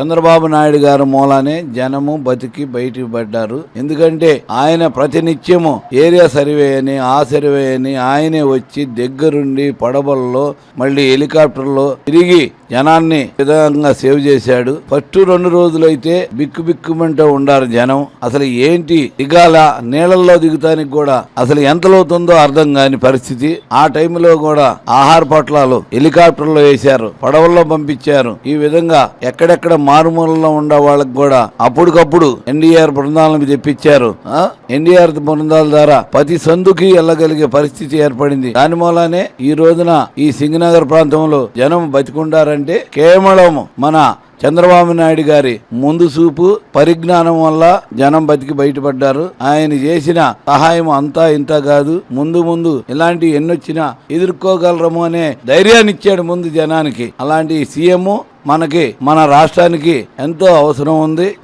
చంద్రబాబు నాయుడు గారి మూలానే జనము బతికి బయటికి పడ్డారు. ఎందుకంటే ఆయన ప్రతినిత్యము ఏరియా సర్వే అని ఆ సర్వే అని ఆయనే వచ్చి దగ్గరుండి పడవల్లో మళ్ళీ హెలికాప్టర్లో తిరిగి జనాన్ని విధంగా సేవ్ చేశాడు. ఫస్ట్ 2 రోజులైతే బిక్కుమంటూ ఉండారు జనం. అసలు ఏంటి దిగాల నీళ్ళల్లో దిగుతానికి కూడా అసలు ఎంత లోతుందో అర్థం కాని పరిస్థితి. ఆ టైంలో కూడా ఆహార పొట్లాలు హెలికాప్టర్లో వేశారు, పడవల్లో పంపించారు. ఈ విధంగా ఎక్కడెక్కడ మారుమూలలో ఉండే వాళ్ళకి కూడా అప్పటికప్పుడు ఎన్డీఆర్ బృందాలను తెప్పించారు. ఎన్డీఆర్ బృందాల ద్వారా ప్రతి సందుకి వెళ్ళగలిగే పరిస్థితి ఏర్పడింది. దాని మూలానే ఈ రోజున ఈ సింగనగర్ ప్రాంతంలో జనం బతికుండారంటే కేవలం మన చంద్రబాబు నాయుడు గారి ముందు చూపు పరిజ్ఞానం వల్ల జనం బతికి బయటపడ్డారు. ఆయన చేసిన సహాయం అంతా ఇంత కాదు, ముందు ఇలాంటి ఎన్నొచ్చినా ఎదుర్కోగలరము అనే ధైర్యాన్ని ఇచ్చాడు ముందు జనానికి. అలాంటి సీఎం మనకి మన రాష్ట్రానికి ఎంతో అవసరం ఉంది.